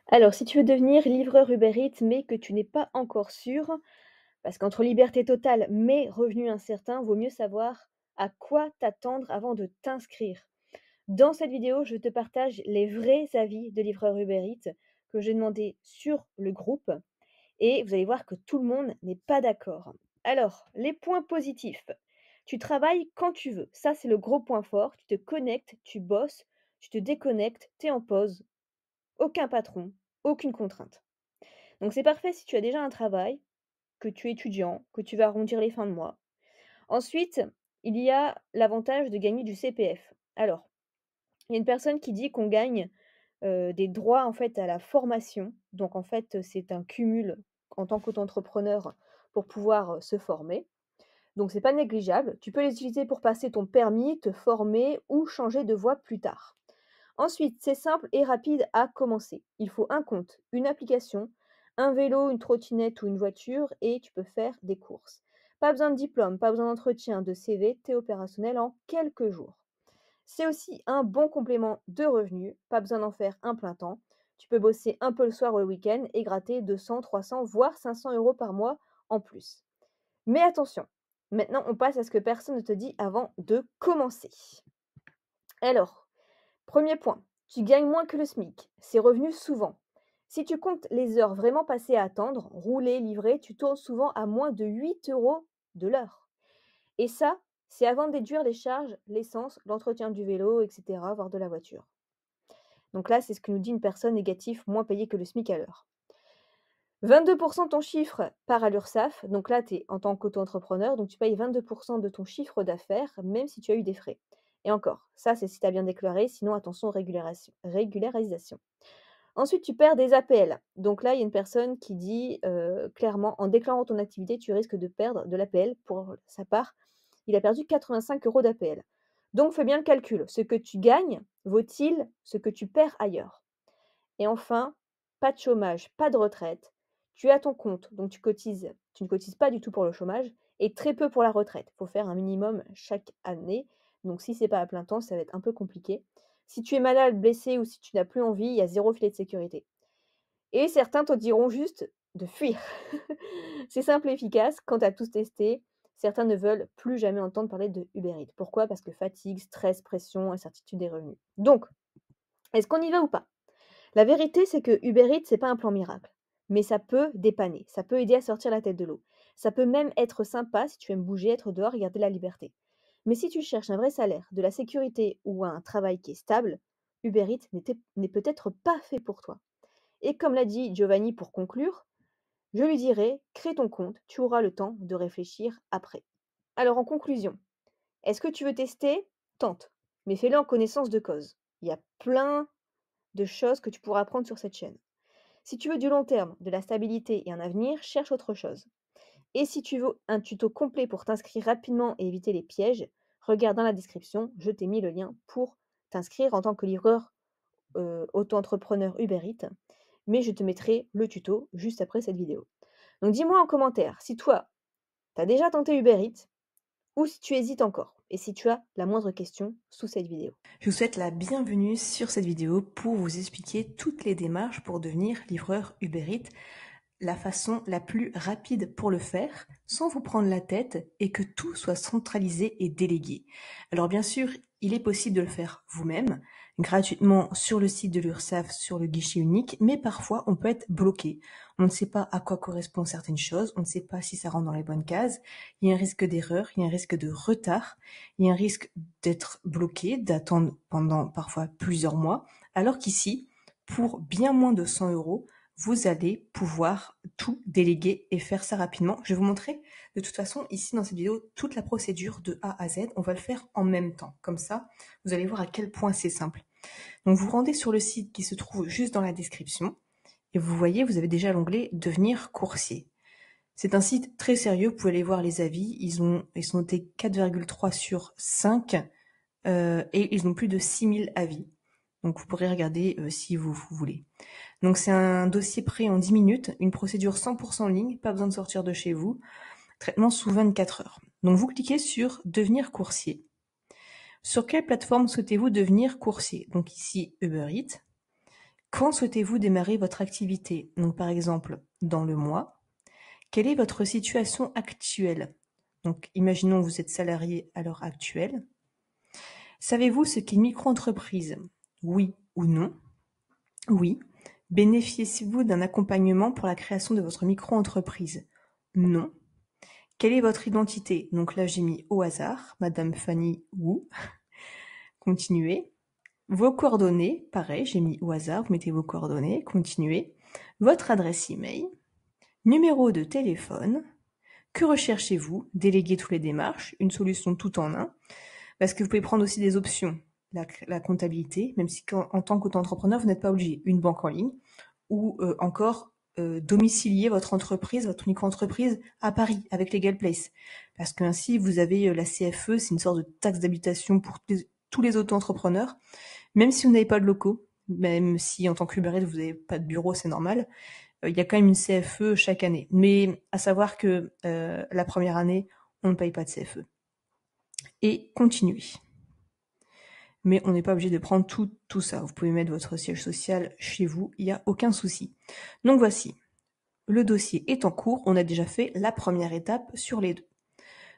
Alors, si tu veux devenir livreur Uber Eats, mais que tu n'es pas encore sûr, parce qu'entre liberté totale mais revenu incertain, vaut mieux savoir à quoi t'attendre avant de t'inscrire. Dans cette vidéo, je te partage les vrais avis de livreurs Uber Eats que j'ai demandé sur le groupe et vous allez voir que tout le monde n'est pas d'accord. Alors, les points positifs. Tu travailles quand tu veux. Ça, c'est le gros point fort. Tu te connectes, tu bosses, tu te déconnectes, tu es en pause. Aucun patron, aucune contrainte. Donc c'est parfait si tu as déjà un travail, que tu es étudiant, que tu vas arrondir les fins de mois. Ensuite, il y a l'avantage de gagner du CPF. Alors, il y a une personne qui dit qu'on gagne des droits en fait à la formation. Donc en fait, c'est un cumul en tant qu'auto-entrepreneur pour pouvoir se former. Donc c'est pas négligeable. Tu peux les utiliser pour passer ton permis, te former ou changer de voie plus tard. Ensuite, c'est simple et rapide à commencer. Il faut un compte, une application, un vélo, une trottinette ou une voiture et tu peux faire des courses. Pas besoin de diplôme, pas besoin d'entretien, de CV, t'es opérationnel en quelques jours. C'est aussi un bon complément de revenus, pas besoin d'en faire un plein temps. Tu peux bosser un peu le soir ou le week-end et gratter 200, 300, voire 500 euros par mois en plus. Mais attention, maintenant on passe à ce que personne ne te dit avant de commencer. Alors, premier point, tu gagnes moins que le SMIC. C'est revenu souvent. Si tu comptes les heures vraiment passées à attendre, rouler, livrer, tu tournes souvent à moins de 8 euros de l'heure. Et ça, c'est avant de déduire les charges, l'essence, l'entretien du vélo, etc., voire de la voiture. Donc là, c'est ce que nous dit une personne négative moins payée que le SMIC à l'heure. 22% de ton chiffre part à l'URSSAF. Donc là, tu es en tant qu'auto-entrepreneur, donc tu payes 22% de ton chiffre d'affaires, même si tu as eu des frais. Et encore, ça, c'est si tu as bien déclaré, sinon attention, régularisation. Ensuite, tu perds des APL. Donc là, il y a une personne qui dit clairement, en déclarant ton activité, tu risques de perdre de l'APL. Pour sa part, il a perdu 85 euros d'APL. Donc, fais bien le calcul. Ce que tu gagnes vaut-il ce que tu perds ailleurs? Et enfin, pas de chômage, pas de retraite. Tu es à ton compte, donc tu ne cotises pas du tout pour le chômage et très peu pour la retraite. Il faut faire un minimum chaque année. Donc si c'est pas à plein temps, ça va être un peu compliqué. Si tu es malade, blessé ou si tu n'as plus envie, il y a zéro filet de sécurité. Et certains te diront juste de fuir. C'est simple et efficace. Quand tu as tous testé, certains ne veulent plus jamais entendre parler de Uber Eats. Pourquoi? Parce que fatigue, stress, pression, incertitude des revenus. Donc, est-ce qu'on y va ou pas? La vérité, c'est que Uber Eats, c'est pas un plan miracle, mais ça peut dépanner, ça peut aider à sortir la tête de l'eau. Ça peut même être sympa si tu aimes bouger, être dehors et garder la liberté. Mais si tu cherches un vrai salaire, de la sécurité ou un travail qui est stable, Uber Eats n'est peut-être pas fait pour toi. Et comme l'a dit Giovanni pour conclure, je lui dirais, crée ton compte, tu auras le temps de réfléchir après. Alors en conclusion, est-ce que tu veux tester? Tente, mais fais-le en connaissance de cause. Il y a plein de choses que tu pourras apprendre sur cette chaîne. Si tu veux du long terme, de la stabilité et un avenir, cherche autre chose. Et si tu veux un tuto complet pour t'inscrire rapidement et éviter les pièges, regarde dans la description, je t'ai mis le lien pour t'inscrire en tant que livreur auto-entrepreneur Uber Eats, mais je te mettrai le tuto juste après cette vidéo. Donc dis-moi en commentaire si toi, tu as déjà tenté Uber Eats ou si tu hésites encore et si tu as la moindre question sous cette vidéo. Je vous souhaite la bienvenue sur cette vidéo pour vous expliquer toutes les démarches pour devenir livreur Uber Eats, la façon la plus rapide pour le faire, sans vous prendre la tête et que tout soit centralisé et délégué. Alors bien sûr, il est possible de le faire vous-même, gratuitement sur le site de l'URSSAF, sur le guichet unique, mais parfois on peut être bloqué. On ne sait pas à quoi correspondent certaines choses, on ne sait pas si ça rentre dans les bonnes cases, il y a un risque d'erreur, il y a un risque de retard, il y a un risque d'être bloqué, d'attendre pendant parfois plusieurs mois, alors qu'ici, pour bien moins de 100 euros, vous allez pouvoir tout déléguer et faire ça rapidement. Je vais vous montrer de toute façon ici dans cette vidéo toute la procédure de A à Z. On va le faire en même temps. Comme ça, vous allez voir à quel point c'est simple. Donc vous rendez sur le site qui se trouve juste dans la description et vous voyez, vous avez déjà l'onglet devenir coursier. C'est un site très sérieux, vous pouvez aller voir les avis. Ils sont notés 4,3 sur 5 et ils ont plus de 6000 avis. Donc vous pourrez regarder si vous voulez. Donc c'est un dossier prêt en 10 minutes, une procédure 100% en ligne, pas besoin de sortir de chez vous, traitement sous 24 heures. Donc vous cliquez sur devenir coursier. Sur quelle plateforme souhaitez-vous devenir coursier? Donc ici Uber Eats. Quand souhaitez-vous démarrer votre activité? Donc par exemple, dans le mois. Quelle est votre situation actuelle? Donc imaginons que vous êtes salarié à l'heure actuelle. Savez-vous ce qu'est une micro-entreprise? Oui ou non? Oui. Bénéficiez-vous d'un accompagnement pour la création de votre micro-entreprise? Non. Quelle est votre identité? Donc là, j'ai mis au hasard, Madame Fanny Wu. Continuez. Vos coordonnées, pareil, j'ai mis au hasard, vous mettez vos coordonnées, continuez. Votre adresse email, numéro de téléphone. Que recherchez-vous? Déléguer toutes les démarches, une solution tout en un. Parce que vous pouvez prendre aussi des options. La comptabilité, même si en tant qu'auto-entrepreneur, vous n'êtes pas obligé. Une banque en ligne ou encore domicilier votre entreprise, votre micro-entreprise à Paris avec Legal Place. Parce qu'ainsi, vous avez la CFE, c'est une sorte de taxe d'habitation pour tous les auto-entrepreneurs. Même si vous n'avez pas de locaux, même si en tant qu'Uber Eats, vous n'avez pas de bureau, c'est normal, il y a quand même une CFE chaque année. Mais à savoir que la première année, on ne paye pas de CFE. Et continuez. Mais on n'est pas obligé de prendre tout ça. Vous pouvez mettre votre siège social chez vous, il n'y a aucun souci. Donc voici, le dossier est en cours, on a déjà fait la première étape sur les deux.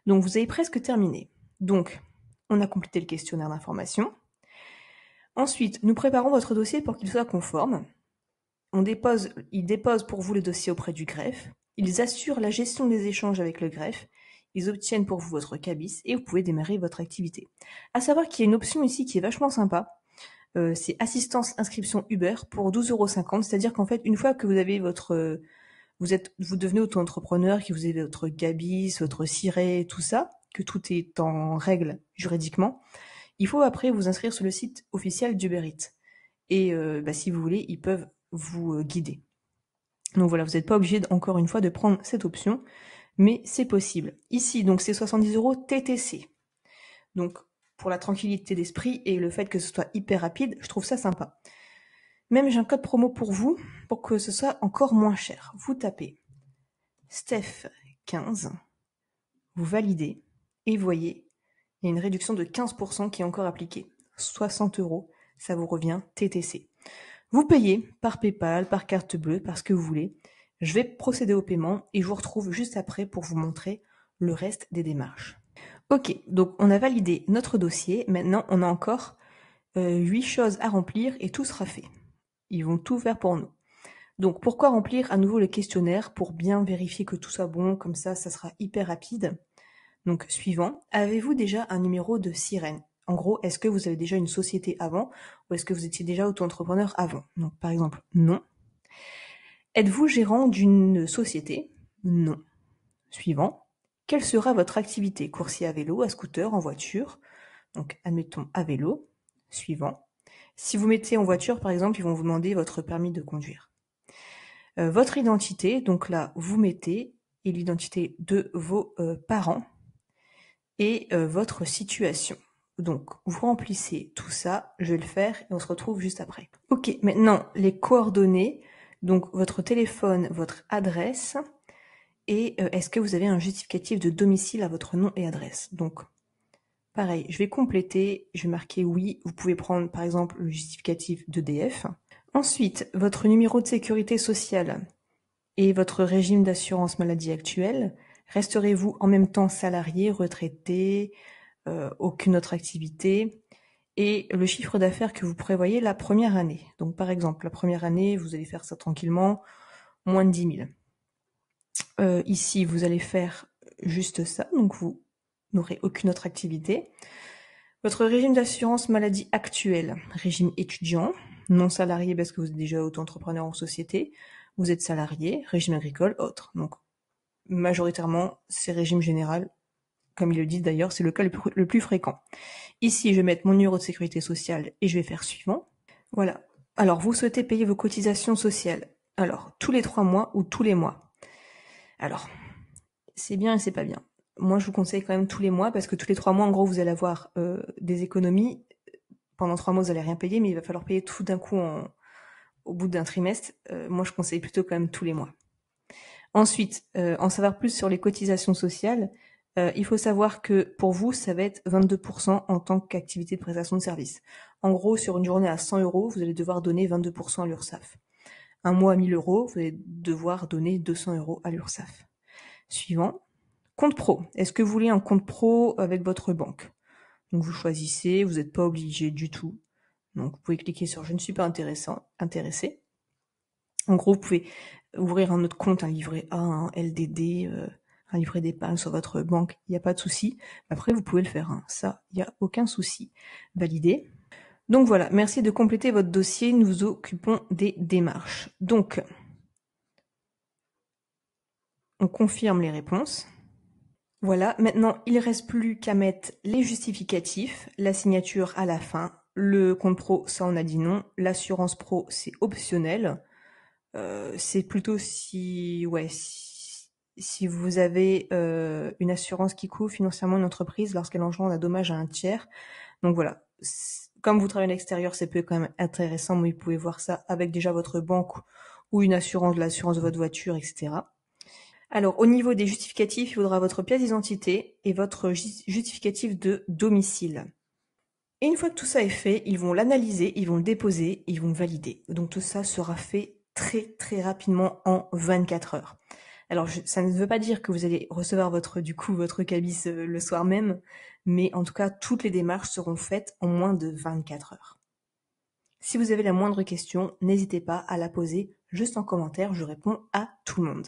Donc vous avez presque terminé. Donc, on a complété le questionnaire d'information. Ensuite, nous préparons votre dossier pour qu'il soit conforme. Ils déposent pour vous le dossier auprès du greffe. Ils assurent la gestion des échanges avec le greffe. Ils obtiennent pour vous votre cabis et vous pouvez démarrer votre activité. À savoir qu'il y a une option ici qui est vachement sympa. C'est assistance inscription Uber pour 12,50 €. C'est-à-dire qu'en fait, une fois que vous avez vous devenez auto-entrepreneur, que vous avez votre cabis, votre siret, tout ça, que tout est en règle juridiquement, il faut après vous inscrire sur le site officiel d'Uber Eats. Et si vous voulez, ils peuvent vous guider. Donc voilà, vous n'êtes pas obligé encore une fois de prendre cette option, mais c'est possible. Ici, donc c'est 70 € TTC. Donc pour la tranquillité d'esprit et le fait que ce soit hyper rapide, je trouve ça sympa. Même j'ai un code promo pour vous, pour que ce soit encore moins cher. Vous tapez STEPH15, vous validez, et vous voyez, il y a une réduction de 15% qui est encore appliquée. 60 €, ça vous revient TTC. Vous payez par PayPal, par carte bleue, par ce que vous voulez. Je vais procéder au paiement et je vous retrouve juste après pour vous montrer le reste des démarches. Ok, donc on a validé notre dossier. Maintenant, on a encore 8 choses à remplir et tout sera fait. Ils vont tout faire pour nous. Donc pourquoi remplir à nouveau le questionnaire? Pour bien vérifier que tout soit bon, comme ça sera hyper rapide. Donc suivant, avez-vous déjà un numéro de sirène? En gros, est-ce que vous avez déjà une société avant ou est-ce que vous étiez déjà auto-entrepreneur avant? Donc par exemple, non. Êtes-vous gérant d'une société? Non. Suivant, quelle sera votre activité? Coursier à vélo, à scooter, en voiture? Donc admettons à vélo. Suivant. Si vous mettez en voiture, par exemple, ils vont vous demander votre permis de conduire. Votre identité, donc là, vous mettez et l'identité de vos parents et votre situation. Donc, vous remplissez tout ça, je vais le faire et on se retrouve juste après. Ok, maintenant, les coordonnées, donc votre téléphone, votre adresse et est-ce que vous avez un justificatif de domicile à votre nom et adresse? Donc, pareil, je vais compléter, je vais marquer oui, vous pouvez prendre par exemple le justificatif d'EDF. Ensuite, votre numéro de sécurité sociale et votre régime d'assurance maladie actuel. Resterez-vous en même temps salarié, retraité, aucune autre activité et le chiffre d'affaires que vous prévoyez la première année. Donc par exemple, la première année, vous allez faire ça tranquillement, moins de 10 000. Ici, vous allez faire juste ça, donc vous n'aurez aucune autre activité. Votre régime d'assurance maladie actuel, régime étudiant, non salarié parce que vous êtes déjà auto-entrepreneur en société, vous êtes salarié, régime agricole, autre. Donc majoritairement, c'est régime général. Comme il le dit d'ailleurs, c'est le cas le plus fréquent. Ici, je vais mettre mon numéro de sécurité sociale et je vais faire suivant. Voilà. Alors, vous souhaitez payer vos cotisations sociales. Alors, tous les 3 mois ou tous les mois. Alors, c'est bien et c'est pas bien. Moi, je vous conseille quand même tous les mois parce que tous les 3 mois, en gros, vous allez avoir des économies. Pendant 3 mois, vous n'allez rien payer, mais il va falloir payer tout d'un coup au bout d'un trimestre. Moi, je conseille plutôt quand même tous les mois. Ensuite, en savoir plus sur les cotisations sociales, Il faut savoir que pour vous, ça va être 22% en tant qu'activité de prestation de service. En gros, sur une journée à 100 euros, vous allez devoir donner 22% à l'URSSAF. Un mois à 1000 euros, vous allez devoir donner 200 euros à l'URSSAF. Suivant, compte pro. Est-ce que vous voulez un compte pro avec votre banque? Donc vous choisissez, vous n'êtes pas obligé du tout. Donc vous pouvez cliquer sur « Je ne suis pas intéressé ». En gros, vous pouvez ouvrir un autre compte, un livret A, un LDD, un livret d'épargne sur votre banque, il n'y a pas de souci. Après, vous pouvez le faire, hein. Ça, il n'y a aucun souci. Validé. Donc voilà, merci de compléter votre dossier, nous nous occupons des démarches. Donc, on confirme les réponses. Voilà, maintenant, il ne reste plus qu'à mettre les justificatifs, la signature à la fin. Le compte pro, ça on a dit non. L'assurance pro, c'est optionnel. C'est plutôt si vous avez une assurance qui couvre financièrement une entreprise lorsqu'elle engendre un dommage à un tiers. Donc voilà, comme vous travaillez à l'extérieur, c'est peut être quand même intéressant, mais vous pouvez voir ça avec déjà votre banque ou une assurance, l'assurance de votre voiture, etc. Alors, au niveau des justificatifs, il faudra votre pièce d'identité et votre justificatif de domicile. Et une fois que tout ça est fait, ils vont l'analyser, ils vont le déposer, ils vont le valider. Donc tout ça sera fait très très rapidement en 24 heures. Alors ça ne veut pas dire que vous allez recevoir votre cabis le soir même, mais en tout cas toutes les démarches seront faites en moins de 24 heures. Si vous avez la moindre question, n'hésitez pas à la poser juste en commentaire, je réponds à tout le monde.